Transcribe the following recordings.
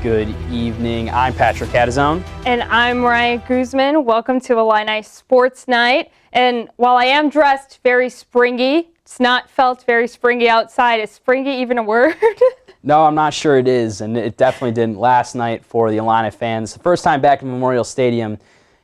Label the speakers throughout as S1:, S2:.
S1: Good evening. I'm Patrick Catazone.
S2: And I'm Ryan Guzman. Welcome to Illini Sports Night. And while I am dressed very springy, it's not felt very springy outside. Is springy even a word?
S1: No, I'm not sure it is, and it definitely didn't last night for the Illini fans. The first time back in Memorial Stadium,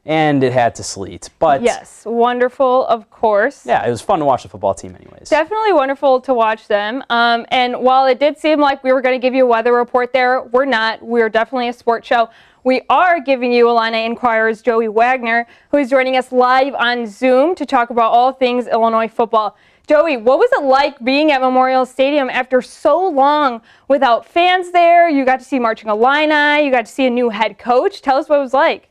S1: and it had to sleet. But
S2: yes, wonderful, of course.
S1: Yeah, it was fun to watch the football team anyways.
S2: Definitely wonderful to watch them. And while it did seem like we were going to give you a weather report there, we're not. We're definitely a sports show. We are giving you Illini Inquirer's Joey Wagner, who is joining us live on Zoom to talk about all things Illinois football. Joey, what was it like being at Memorial Stadium after so long without fans there? You got to see marching Illini. You got to see a new head coach. Tell us what it was like.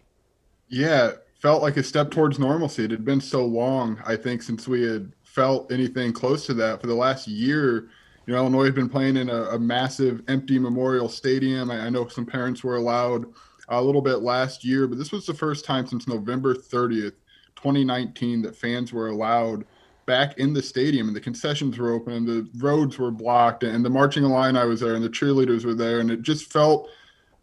S3: Yeah, felt like a step towards normalcy. It had been so long, I think, since we had felt anything close to that. For the last year, Illinois had been playing in a massive empty Memorial Stadium. I know some parents were allowed a little bit last year, but this was the first time since November 30th, 2019, that fans were allowed back in the stadium, and the concessions were open, and the roads were blocked, and the marching Illini was there, and the cheerleaders were there, and it just felt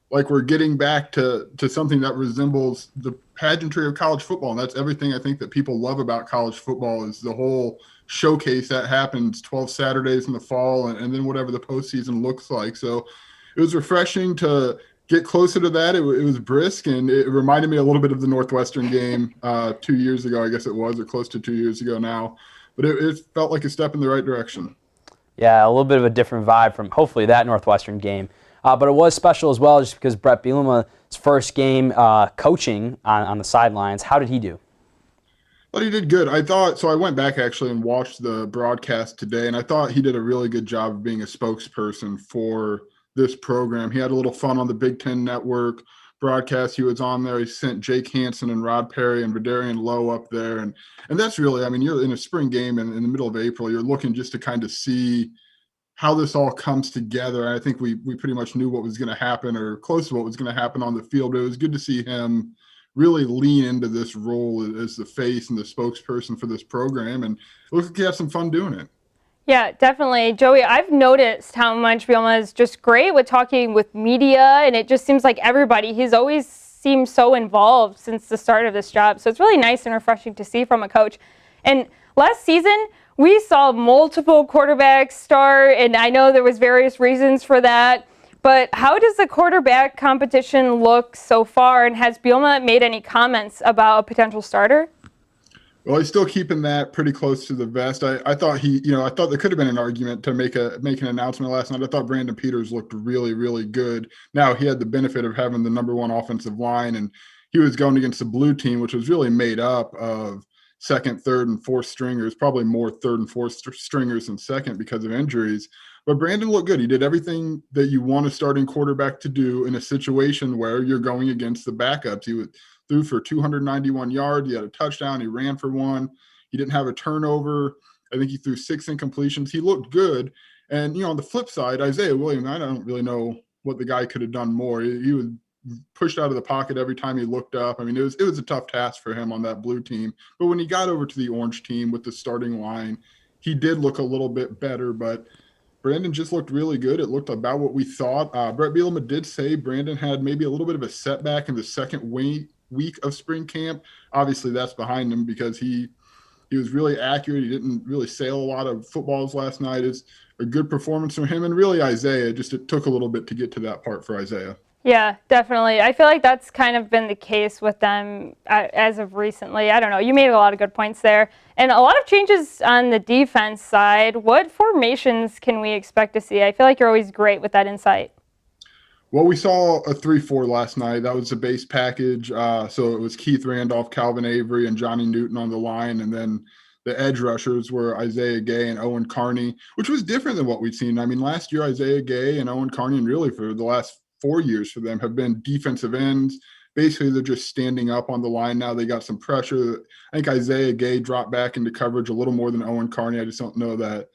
S3: like we're getting back to something that resembles the pageantry of college football. And that's everything I think that people love about college football, is the whole showcase that happens 12 Saturdays in the fall, and then whatever the postseason looks like. So it was refreshing to get closer to that. It was brisk, and it reminded me a little bit of the Northwestern game 2 years ago, I guess it was, or close to 2 years ago now. But it felt like a step in the right direction.
S1: Yeah, a little bit of a different vibe from hopefully that Northwestern game. But it was special as well just because Brett Bielema's first game coaching on the sidelines. How did he do?
S3: Well, he did good. I thought, so I went back actually and watched the broadcast today, and I thought he did a really good job of being a spokesperson for this program. He had a little fun on the Big Ten Network broadcast. He was on there. He sent Jake Hansen and Rod Perry and Vidarian Lowe up there. And that's really, you're in a spring game in the middle of April. You're looking just to kind of see how this all comes together. And I think we pretty much knew what was going to happen, or close to what was going to happen on the field. But it was good to see him really lean into this role as the face and the spokesperson for this program. And it looks like he had some fun doing it.
S2: Yeah, definitely. Joey, I've noticed how much Bielema is just great with talking with media, and it just seems like everybody, he's always seemed so involved since the start of this job. So it's really nice and refreshing to see from a coach. And last season, we saw multiple quarterbacks start, and I know there was various reasons for that. But how does the quarterback competition look so far, and has Bielema made any comments about a potential starter?
S3: Well, he's still keeping that pretty close to the vest. I thought I thought there could have been an argument to make an announcement last night. I thought Brandon Peters looked really, really good. Now, he had the benefit of having the number one offensive line, and he was going against the blue team, which was really made up of second, third, and fourth stringers, probably more third and fourth stringers than second because of injuries. But Brandon looked good. He did everything that you want a starting quarterback to do in a situation where you're going against the backups. He threw for 291 yards. He had a touchdown. He ran for one. He didn't have a turnover. I think he threw 6 incompletions. He looked good. And, on the flip side, Isaiah Williams, I don't really know what the guy could have done more. He was pushed out of the pocket every time he looked up. It was a tough task for him on that blue team. But when he got over to the orange team with the starting line, he did look a little bit better. But Brandon just looked really good. It looked about what we thought. Brett Bielema did say Brandon had maybe a little bit of a setback in the second week of spring camp. Obviously, that's behind him because he was really accurate. He didn't really sail a lot of footballs last night. It's a good performance from him. And really Isaiah, it took a little bit to get to that part for Isaiah.
S2: Yeah, definitely. I feel like that's kind of been the case with them as of recently. I don't know. You made a lot of good points there. And a lot of changes on the defense side. What formations can we expect to see? I feel like you're always great with that insight.
S3: Well, we saw a 3-4 last night. That was the base package. So it was Keith Randolph, Calvin Avery, and Johnny Newton on the line. And then the edge rushers were Isaiah Gay and Owen Carney, which was different than what we'd seen. Last year, Isaiah Gay and Owen Carney, and really for the last 4 years for them, have been defensive ends. Basically, they're just standing up on the line now. They got some pressure. I think Isaiah Gay dropped back into coverage a little more than Owen Carney. I just don't know that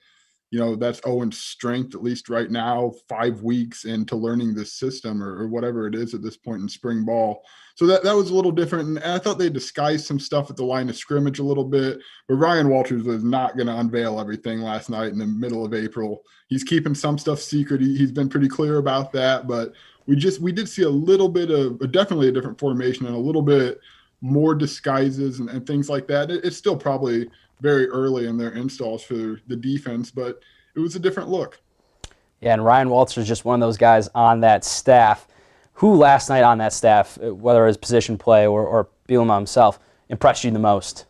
S3: that's Owen's strength, at least right now, 5 weeks into learning this system or whatever it is at this point in spring ball. So that was a little different. And I thought they disguised some stuff at the line of scrimmage a little bit, but Ryan Walters was not going to unveil everything last night in the middle of April. He's keeping some stuff secret. He's been pretty clear about that, but we did see a little bit of definitely a different formation and a little bit more disguises and things like that. It's still probably very early in their installs for the defense, but it was a different look.
S1: Yeah, and Ryan Walters is just one of those guys on that staff who last night on that staff, whether it was position play or Bielema himself, impressed you the most?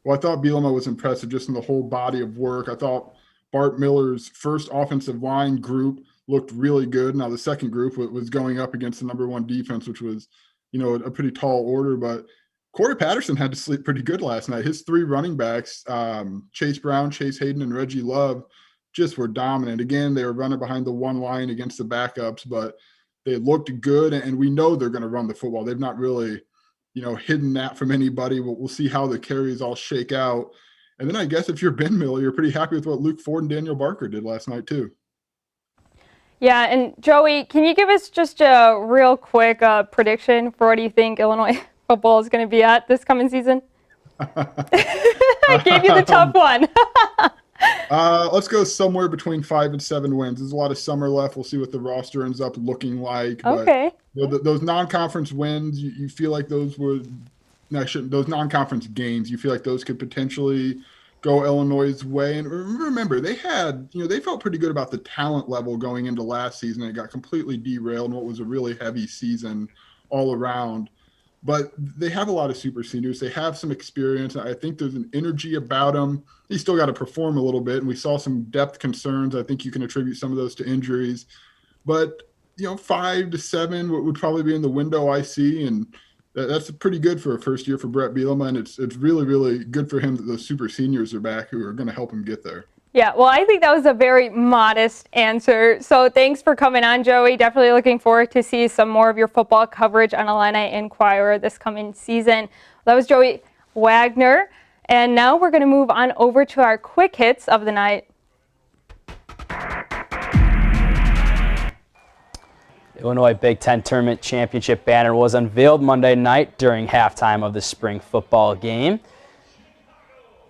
S3: Well, I thought Bielema was impressive just in the whole body of work. I thought Bart Miller's first offensive line group looked really good. Now the second group was going up against the number one defense, which was, a pretty tall order, but Corey Patterson had to sleep pretty good last night. His three running backs, Chase Brown, Chase Hayden, and Reggie Love, just were dominant. Again, they were running behind the one line against the backups, but they looked good, and we know they're going to run the football. They've not really, hidden that from anybody. We'll see how the carries all shake out. And then I guess if you're Ben Miller, you're pretty happy with what Luke Ford and Daniel Barker did last night too.
S2: Yeah, and Joey, can you give us just a real quick prediction for what do you think Illinois football is going to be at this coming season? I gave you the tough one.
S3: Let's go somewhere between 5 and 7 wins. There's a lot of summer left. We'll see what the roster ends up looking like.
S2: Okay.
S3: But, those non-conference wins, you feel like those those non-conference games, you feel like those could potentially go Illinois' way. And remember, they had, they felt pretty good about the talent level going into last season. It got completely derailed in what was a really heavy season all around. But they have a lot of super seniors. They have some experience. I think there's an energy about them. They still got to perform a little bit. And we saw some depth concerns. I think you can attribute some of those to injuries. But, 5 to 7 would probably be in the window I see. And that's pretty good for a first year for Brett Bielema. And it's really, really good for him that those super seniors are back who are going to help him get there.
S2: Yeah, well, I think that was a very modest answer. So thanks for coming on, Joey. Definitely looking forward to see some more of your football coverage on Illini Inquirer this coming season. That was Joey Wagner. And now we're going to move on over to our quick hits of the night.
S1: Illinois Big Ten Tournament Championship banner was unveiled Monday night during halftime of the spring football game.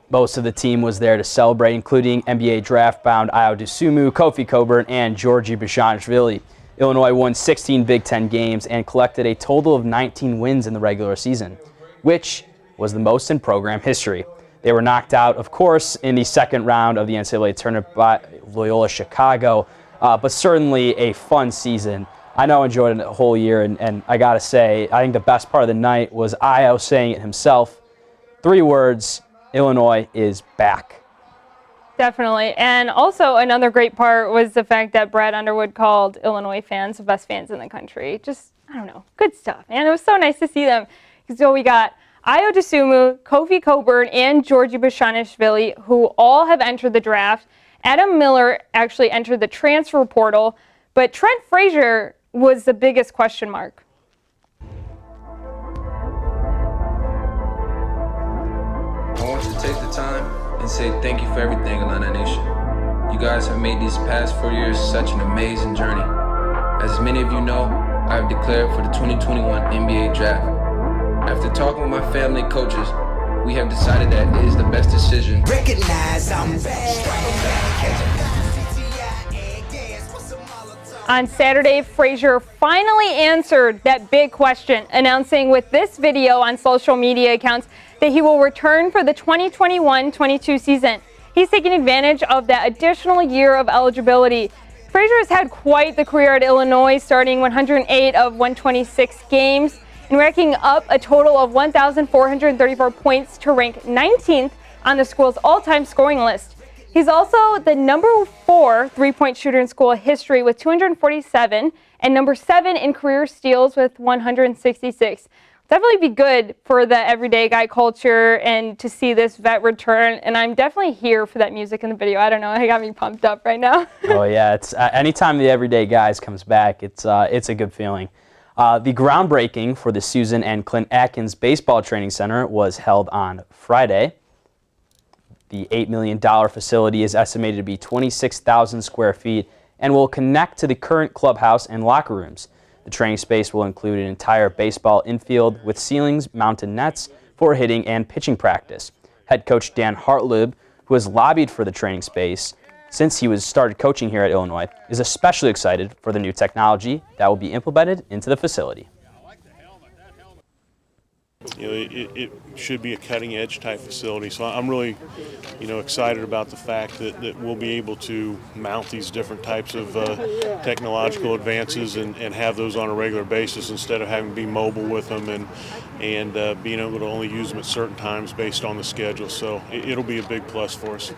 S1: Most of the team was there to celebrate, including NBA draft-bound Ayo Dosunmu, Kofi Cockburn, and Georgi Bezhanishvili. Illinois won 16 Big Ten games and collected a total of 19 wins in the regular season, which was the most in program history. They were knocked out, of course, in the second round of the NCAA tournament by Loyola Chicago, but certainly a fun season. I know I enjoyed it the whole year, and I got to say, I think the best part of the night was Ayo saying it himself. 3 words: Illinois is back.
S2: Definitely. And also another great part was the fact that Brad Underwood called Illinois fans the best fans in the country. Just, I don't know, good stuff, man. It was so nice to see them. So we got Ayo Dosunmu, Kofi Cockburn, and Georgi Bezhanishvili, who all have entered the draft. Adam Miller actually entered the transfer portal, but Trent Frazier was the biggest question mark.
S4: I want to take the time and say thank you for everything, Illini Nation. You guys have made these past 4 years such an amazing journey. As many of you know, I have declared for the 2021 NBA Draft. After talking with my family and coaches, we have decided that it is the best decision.
S5: Recognize I'm back.
S2: On Saturday, Frazier finally answered that big question, announcing with this video on social media accounts that he will return for the 2021-22 season. He's taking advantage of that additional year of eligibility. Frazier has had quite the career at Illinois, starting 108 of 126 games and racking up a total of 1,434 points to rank 19th on the school's all-time scoring list. He's also the number 4 three-point shooter in school history with 247 and number 7 in career steals with 166. Definitely be good for the everyday guy culture and to see this vet return. And I'm definitely here for that music in the video. I don't know, it got me pumped up right now.
S1: Oh yeah, it's anytime the everyday guys comes back, it's a good feeling. The groundbreaking for the Susan and Clint Atkins Baseball Training Center was held on Friday. The $8 million facility is estimated to be 26,000 square feet and will connect to the current clubhouse and locker rooms. The training space will include an entire baseball infield with ceilings, mounted nets for hitting and pitching practice. Head coach Dan Hartlib, who has lobbied for the training space since he started coaching here at Illinois, is especially excited for the new technology that will be implemented into the facility.
S6: It should be a cutting-edge type facility, so I'm really, excited about the fact that we'll be able to mount these different types of technological advances and have those on a regular basis instead of having to be mobile with them and being able to only use them at certain times based on the schedule. So it'll be a big plus for us.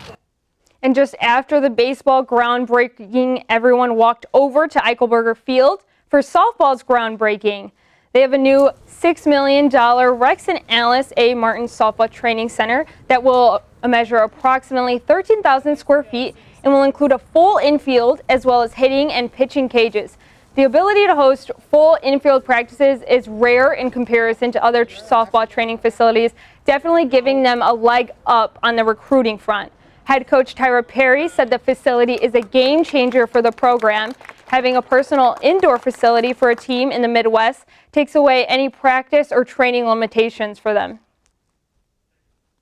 S2: And just after the baseball groundbreaking, everyone walked over to Eichelberger Field for softball's groundbreaking. They have a new $6 million Rex and Alice A. Martin Softball Training Center that will measure approximately 13,000 square feet and will include a full infield as well as hitting and pitching cages. The ability to host full infield practices is rare in comparison to other softball training facilities, definitely giving them a leg up on the recruiting front. Head coach Tyra Perry said the facility is a game changer for the program. Having a personal indoor facility for a team in the Midwest takes away any practice or training limitations for them.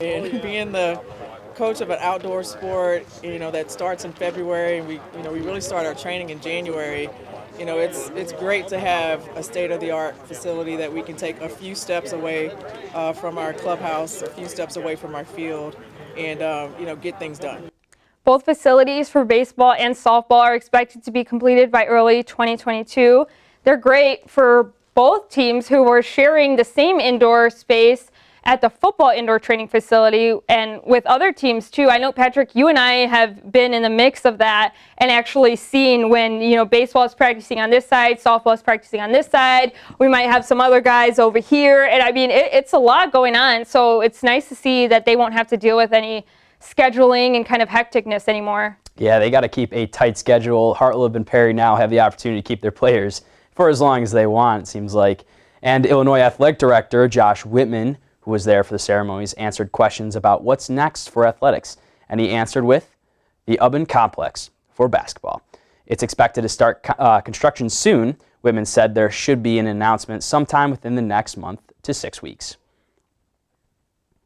S7: And being the coach of an outdoor sport, that starts in February, and we really start our training in January. It's great to have a state-of-the-art facility that we can take a few steps away from our clubhouse, a few steps away from our field, and get things done.
S2: Both facilities for baseball and softball are expected to be completed by early 2022. They're great for both teams who are sharing the same indoor space at the football indoor training facility and with other teams too. I know, Patrick, you and I have been in the mix of that and actually seen when, baseball is practicing on this side, softball is practicing on this side. We might have some other guys over here. And I mean, it's a lot going on. So it's nice to see that they won't have to deal with any scheduling and kind of hecticness anymore.
S1: Yeah, they got to keep a tight schedule. Hartlib and Perry now have the opportunity to keep their players for as long as they want, it seems like. And Illinois Athletic Director Josh Whitman, who was there for the ceremonies, answered questions about what's next for athletics. And he answered with the Ubben Complex for basketball. It's expected to start construction soon. Whitman said there should be an announcement sometime within the next month to 6 weeks.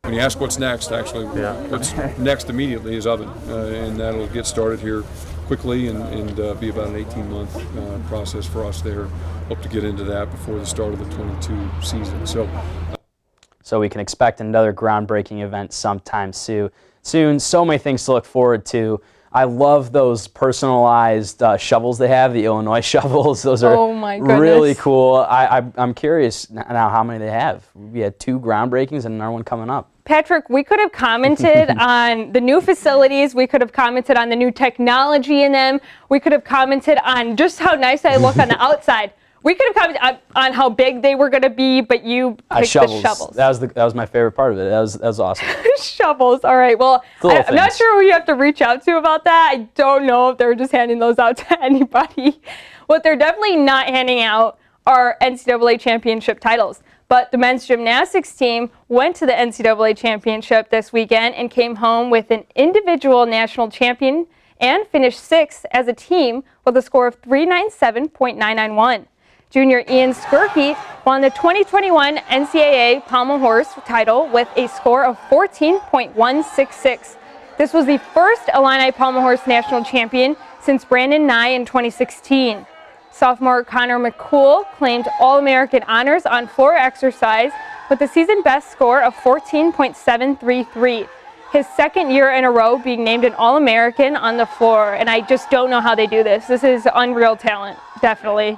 S8: When you ask what's next, actually, what's next immediately is Ubben, and that'll get started here quickly and be about an 18-month process for us there. Hope to get into that before the start of the 22 season.
S1: So we can expect another groundbreaking event sometime soon. So many things to look forward to. I love those personalized shovels they have, the Illinois shovels. Those are really cool. I'm curious now how many they have. We had 2 groundbreakings and another one coming up.
S2: Patrick, we could have commented on the new facilities. We could have commented on the new technology in them. We could have commented on just how nice they look on the outside. We could have commented on how big they were going to be, but you picked the shovels.
S1: That was my favorite part of it. That was awesome.
S2: Shovels. All right. Well, I'm not sure who you have to reach out to about that. I don't know if they're just handing those out to anybody. What they're definitely not handing out are NCAA championship titles. But the men's gymnastics team went to the NCAA championship this weekend and came home with an individual national champion and finished 6th as a team with a score of 397.991. Junior Ian Skirky won the 2021 NCAA Pommel Horse title with a score of 14.166. This was the first Illini Pommel Horse national champion since Brandon Nye in 2016. Sophomore Connor McCool claimed All-American honors on floor exercise with a season best score of 14.733. His second year in a row being named an All-American on the floor, and I just don't know how they do this. This is unreal talent, definitely.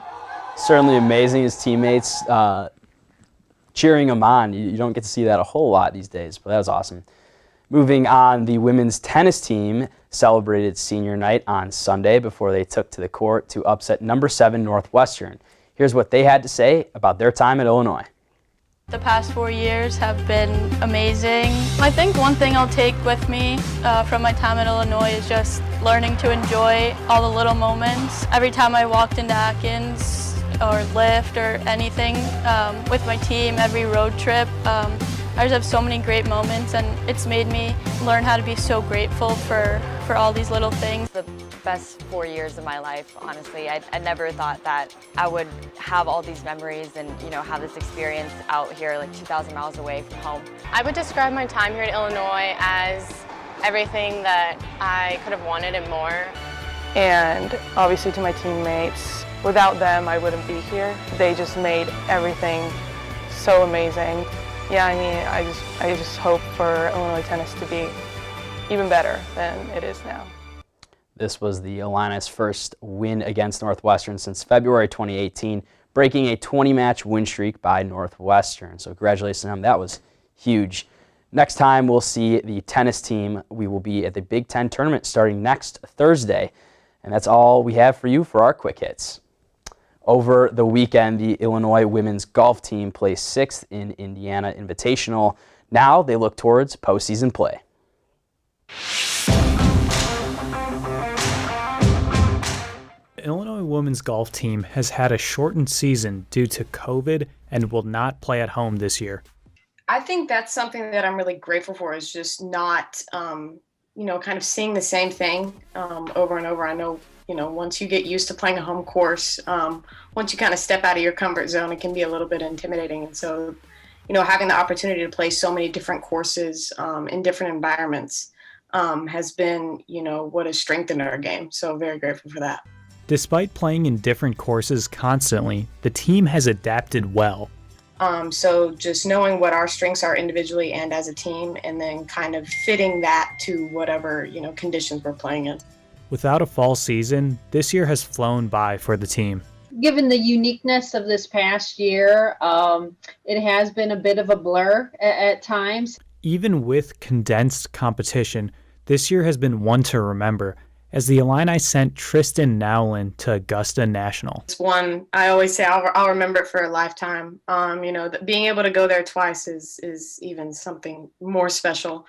S1: Certainly amazing. His teammates cheering him on. You don't get to see that a whole lot these days, but that was awesome. Moving on, the women's tennis team celebrated senior night on Sunday before they took to the court to upset number 7 Northwestern. Here's what they had to say about their time at Illinois.
S9: The past 4 years have been amazing. I think one thing I'll take with me from my time at Illinois is just learning to enjoy all the little moments. Every time I walked into Atkins or lift or anything with my team, every road trip, I just have so many great moments, and it's made me learn how to be so grateful for all these little things.
S10: The best 4 years of my life, honestly. I never thought that I would have all these memories and, you know, have this experience out here like 2,000 miles away from home.
S11: I would describe my time here in Illinois as everything that I could have wanted and more.
S12: And obviously to my teammates, without them I wouldn't be here. They just made everything so amazing. Yeah, I mean, I just hope for Illinois tennis to be even better than it is now.
S1: This was the Illini's first win against Northwestern since February 2018, breaking a 20-match win streak by Northwestern. So congratulations to them. That was huge. Next time we'll see the tennis team, we will be at the Big Ten tournament starting next Thursday. And that's all we have for you for our quick hits. Over the weekend, the Illinois women's golf team placed 6th in Indiana Invitational. Now they look towards postseason play.
S13: The Illinois women's golf team has had a shortened season due to COVID and will not play at home this year.
S14: I think that's something that I'm really grateful for, is just not, kind of seeing the same thing over and over. I know, once you get used to playing a home course, once you kind of step out of your comfort zone, it can be a little bit intimidating. And so, having the opportunity to play so many different courses in different environments has been, what has strengthened our game. So very grateful for that.
S13: Despite playing in different courses constantly, the team has adapted well.
S14: So just knowing what our strengths are individually and as a team, and then kind of fitting that to whatever, conditions we're playing in.
S13: Without a fall season, this year has flown by for the team.
S15: Given the uniqueness of this past year, it has been a bit of a blur at times.
S13: Even with condensed competition, this year has been one to remember, as the Illini sent Tristan Nowlin to Augusta National.
S14: It's one I always say I'll remember it for a lifetime. Being able to go there twice is even something more special.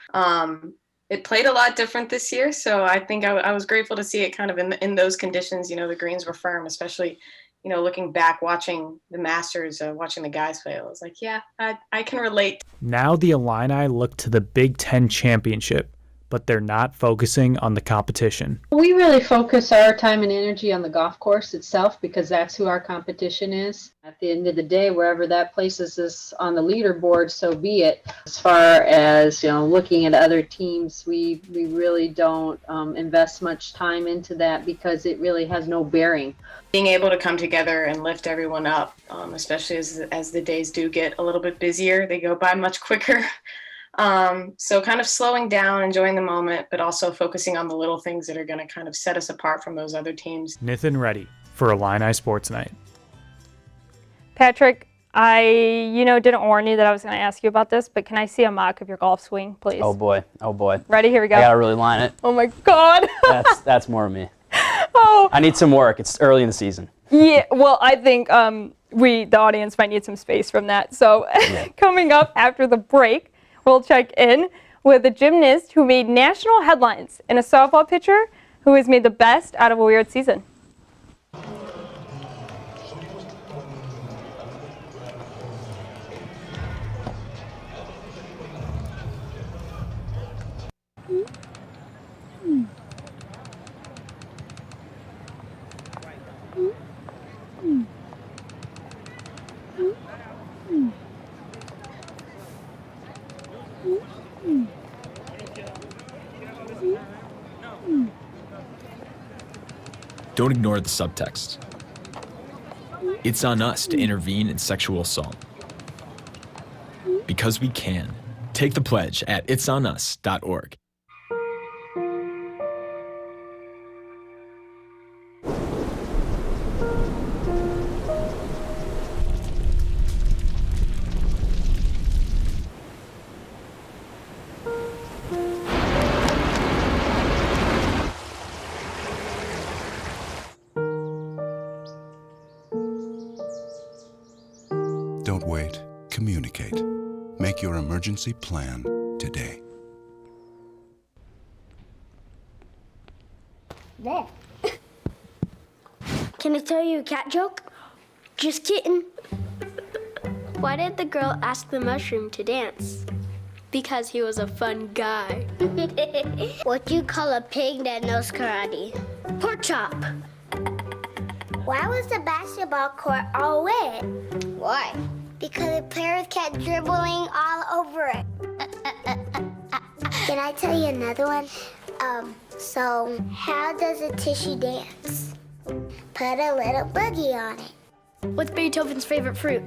S14: It played a lot different this year, so I think I was grateful to see it kind of in those conditions. The greens were firm, especially, looking back, watching the Masters, watching the guys play. I was like, yeah, I can relate.
S13: Now the Illini look to the Big Ten championship, but they're not focusing on the competition.
S15: We really focus our time and energy on the golf course itself, because that's who our competition is. At the end of the day, wherever that places us on the leaderboard, so be it. As far as looking at other teams, we really don't invest much time into that, because it really has no bearing.
S14: Being able to come together and lift everyone up, especially as the days do get a little bit busier, they go by much quicker. So kind of slowing down, enjoying the moment, but also focusing on the little things that are going to kind of set us apart from those other teams.
S13: Nathan Reddy for Illini Sports Night.
S2: Patrick, I didn't warn you that I was going to ask you about this, but can I see a mock of your golf swing, please?
S1: Oh boy.
S2: Ready? Here we go.
S1: I gotta really line it.
S2: Oh my God.
S1: That's more of me.
S2: Oh.
S1: I need some work. It's early in the season.
S2: Yeah, well, I think the audience might need some space from that. So yeah. Coming up after the break, we'll check in with a gymnast who made national headlines and a softball pitcher who has made the best out of a weird season.
S16: Don't ignore the subtext. It's on us to intervene in sexual assault. Because we can. Take the pledge at itsonus.org.
S17: Don't wait. Communicate. Make your emergency plan today.
S18: There. Can I tell you a cat joke? Just kidding. Why did the girl ask the mushroom to dance? Because he was a fun guy. What do you call a pig that knows karate? Pork chop. Why was the basketball court all wet? Why? Because the players kept dribbling all over it. Can I tell you another one? So how does a tissue dance? Put a little boogie on it. What's Beethoven's favorite fruit?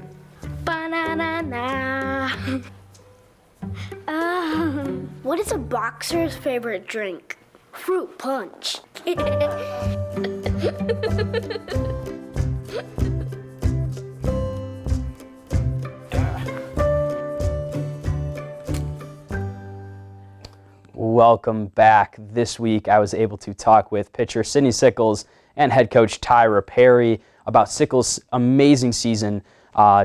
S18: Banana. What is a boxer's favorite drink? Fruit punch.
S1: Welcome back. This week I was able to talk with pitcher Sydney Sickles and head coach Tyra Perry about Sickles' amazing season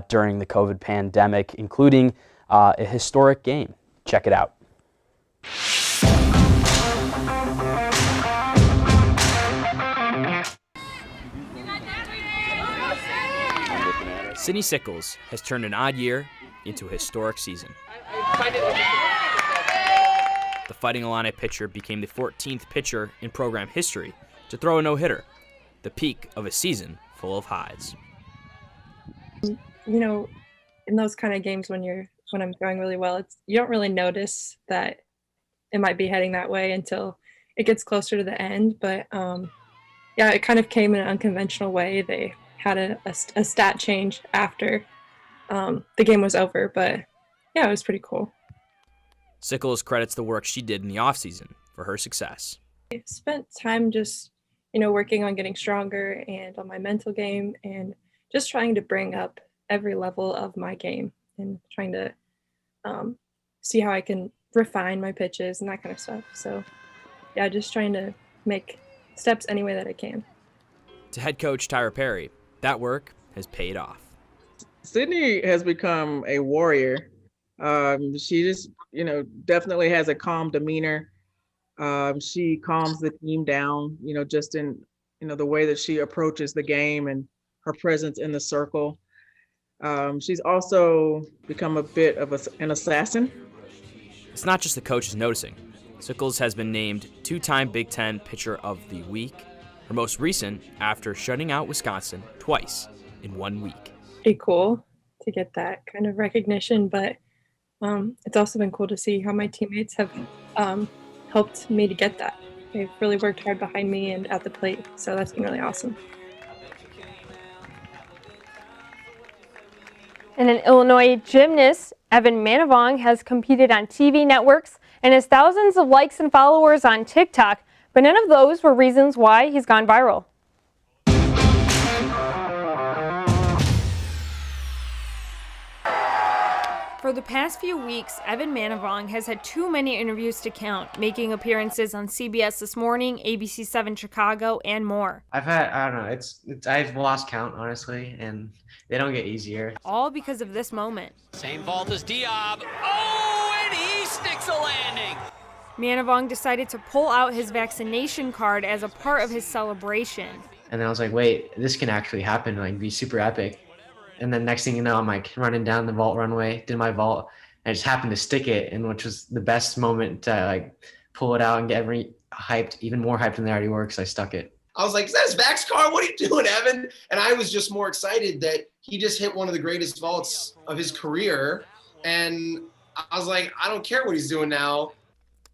S1: during the COVID pandemic, including a historic game. Check it out.
S19: Sydney Sickles has turned an odd year into a historic season. The Fighting Illini pitcher became the 14th pitcher in program history to throw a no-hitter, the peak of a season full of highs.
S20: You know, in those kind of games when I'm throwing really well, you don't really notice that it might be heading that way until it gets closer to the end. But yeah, it kind of came in an unconventional way. They had a stat change after the game was over, but yeah, it was pretty cool.
S19: Sickles credits the work she did in the offseason for her success.
S20: I spent time just, working on getting stronger and on my mental game and just trying to bring up every level of my game and trying to see how I can refine my pitches and that kind of stuff. So yeah, just trying to make steps any way that I can.
S19: To head coach Tyra Perry, that work has paid off.
S7: Sydney has become a warrior. She just, definitely has a calm demeanor. She calms the team down, just in, the way that she approaches the game and her presence in the circle. She's also become a bit of an assassin.
S19: It's not just the coaches noticing. Sickles has been named two-time Big Ten Pitcher of the Week, her most recent after shutting out Wisconsin twice in 1 week.
S20: Pretty cool to get that kind of recognition, but it's also been cool to see how my teammates have helped me to get that. They've really worked hard behind me and at the plate, so that's been really awesome.
S2: And an Illinois gymnast, Evan Manavong, has competed on TV networks and has thousands of likes and followers on TikTok, but none of those were reasons why he's gone viral. For the past few weeks, Evan Manavong has had too many interviews to count, making appearances on CBS This Morning, ABC 7 Chicago, and more.
S21: I've lost count, honestly, and they don't get easier.
S2: All because of this moment.
S22: Same vault as Diab. Oh, and he sticks a landing.
S2: Manavong decided to pull out his vaccination card as a part of his celebration.
S21: And then I was like, wait, this can actually happen, be super epic. And then next thing you know, I'm running down the vault runway, did my vault, and I just happened to stick it, and which was the best moment to pull it out and get every hyped, even more hyped than they already were because I stuck it.
S23: I was like, is that his Vax card? What are you doing, Evan? And I was just more excited that he just hit one of the greatest vaults of his career. And I was like, I don't care what he's doing now.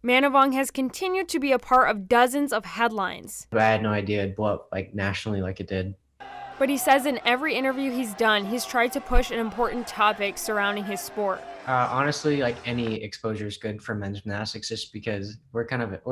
S2: Manavong has continued to be a part of dozens of headlines.
S21: But I had no idea it'd blow up nationally like it did.
S2: But he says in every interview he's done, he's tried to push an important topic surrounding his sport.
S21: Honestly, any exposure is good for men's gymnastics just because we're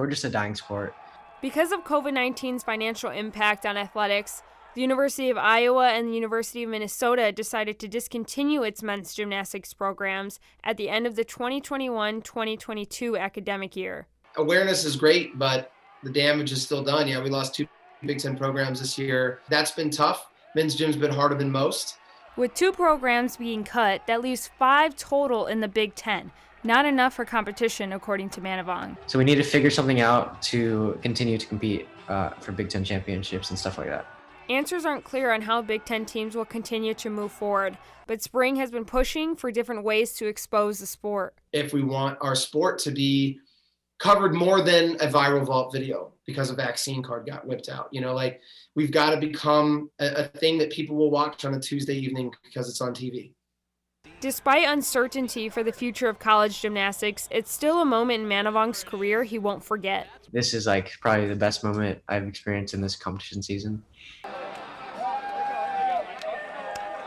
S21: just a dying sport.
S2: Because of COVID-19's financial impact on athletics, the University of Iowa and the University of Minnesota decided to discontinue its men's gymnastics programs at the end of the 2021-2022 academic year.
S23: Awareness is great, but the damage is still done. Yeah, we lost 2 Big Ten programs this year. That's been tough. Men's gym's been harder than most.
S2: With 2 programs being cut, that leaves 5 total in the Big Ten. Not enough for competition, according to Manavong.
S21: So we need to figure something out to continue to compete for Big Ten championships and stuff like that.
S2: Answers aren't clear on how Big Ten teams will continue to move forward, but Spring has been pushing for different ways to expose the sport.
S23: If we want our sport to be covered more than a viral vault video because a vaccine card got whipped out, like we've got to become a thing that people will watch on a Tuesday evening because it's on TV.
S2: Despite uncertainty for the future of college gymnastics, it's still a moment in Manavong's career he won't forget.
S21: This is like probably the best moment I've experienced in this competition season.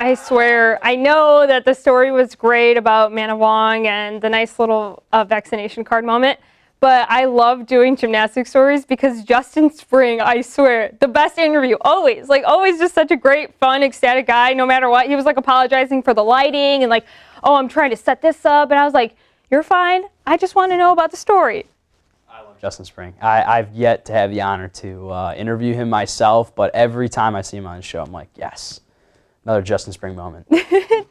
S2: I swear, I know that the story was great about Manavong and the nice little vaccination card moment, but I love doing gymnastics stories because Justin Spring, I swear, the best interview, always just such a great, fun, ecstatic guy, no matter what. He was like apologizing for the lighting and like, oh, I'm trying to set this up. And I was like, you're fine. I just want to know about the story.
S1: I love Justin Spring. I've yet to have the honor to interview him myself, but every time I see him on the show, I'm like, yes. Another Justin Spring moment.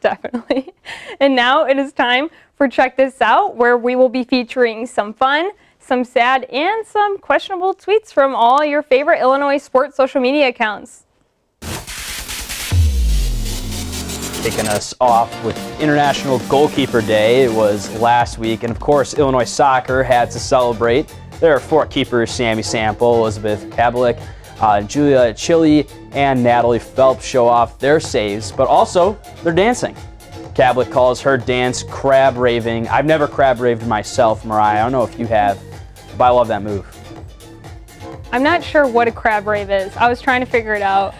S2: Definitely. And now it is time for Check This Out, where we will be featuring some fun, some sad, and some questionable tweets from all your favorite Illinois sports social media accounts.
S1: Kicking us off with International Goalkeeper Day. It was last week, and of course, Illinois soccer had to celebrate. There are 4 keepers: Sammy Sample, Elizabeth Kabalik, Julia Chili, and Natalie Phelps show off their saves, but also their dancing. Kablik calls her dance crab raving. I've never crab raved myself, Mariah. I don't know if you have, but I love that move.
S2: I'm not sure what a crab rave is. I was trying to figure it out.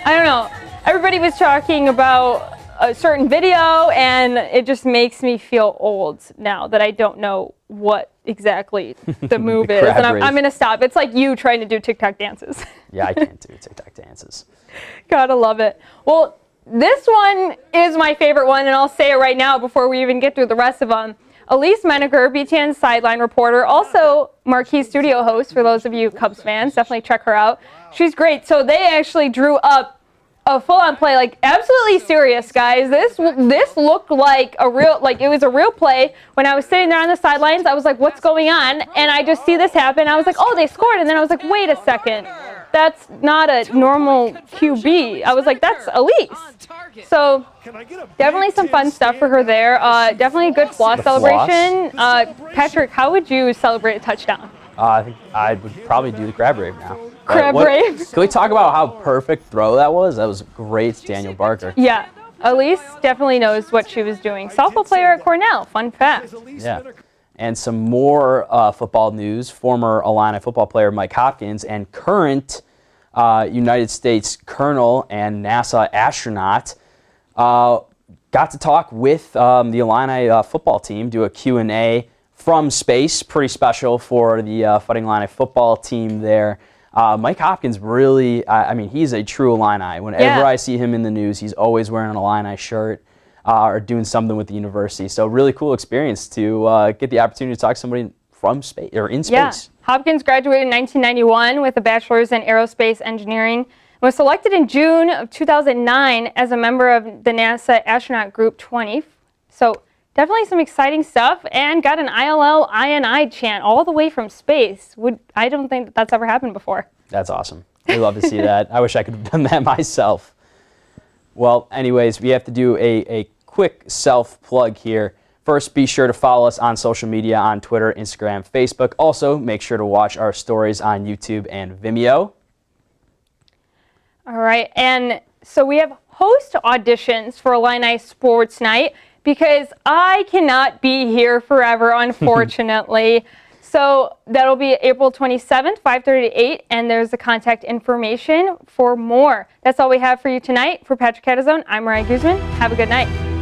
S2: I don't know. Everybody was talking about a certain video, and it just makes me feel old now that I don't know what exactly the move is. And I'm going to stop. It's like you trying to do TikTok dances.
S1: Yeah, I can't do TikTok dances.
S2: Gotta love it. Well, this one is my favorite one, and I'll say it right now before we even get through the rest of them. Elise Menaker, BTN's sideline reporter, also Marquee studio host for those of you Cubs fans. Definitely check her out. She's great. So they actually drew up a full-on play, like absolutely serious, guys. This looked like a real, like it was a real play. When I was sitting there on the sidelines, I was like, what's going on? And I just see this happen. I was like, oh, they scored. And then I was like, wait a second. That's not a normal QB. I was like, that's Elise. So definitely some fun stuff for her there. Definitely a good floss celebration. Patrick, how would you celebrate a touchdown?
S1: I think I would probably do the crab rave now.
S2: Crab rave?
S1: Can we talk about how perfect throw that was? That was great, Daniel Barker.
S2: Yeah, Elise definitely knows what she was doing. Softball player at Cornell, fun fact.
S1: Yeah. And some more football news. Former Illini football player Mike Hopkins and current United States Colonel and NASA astronaut got to talk with the Illini football team, do a Q&A from space. Pretty special for the Fighting Illini football team there. Mike Hopkins really, I mean, he's a true Illini. Whenever I see him in the news, he's always wearing an Illini shirt or doing something with the university. So really cool experience to get the opportunity to talk to somebody from space or in space.
S2: Yeah. Hopkins graduated in 1991 with a bachelor's in aerospace engineering and was selected in June of 2009 as a member of the NASA astronaut group 20. So definitely some exciting stuff, and got an ILL INI chant all the way from space. I don't think that's ever happened before.
S1: That's awesome. We love to see that. I wish I could have done that myself. Well, anyways, we have to do a quick self-plug here. First, be sure to follow us on social media on Twitter, Instagram, Facebook. Also, make sure to watch our stories on YouTube and Vimeo.
S2: All right, and so we have host auditions for Illini Sports Night, because I cannot be here forever, unfortunately. So that'll be April 27th, 5:30 to 8, and there's the contact information for more. That's all we have for you tonight. For Patrick Catazone, I'm Mariah Guzman. Have a good night.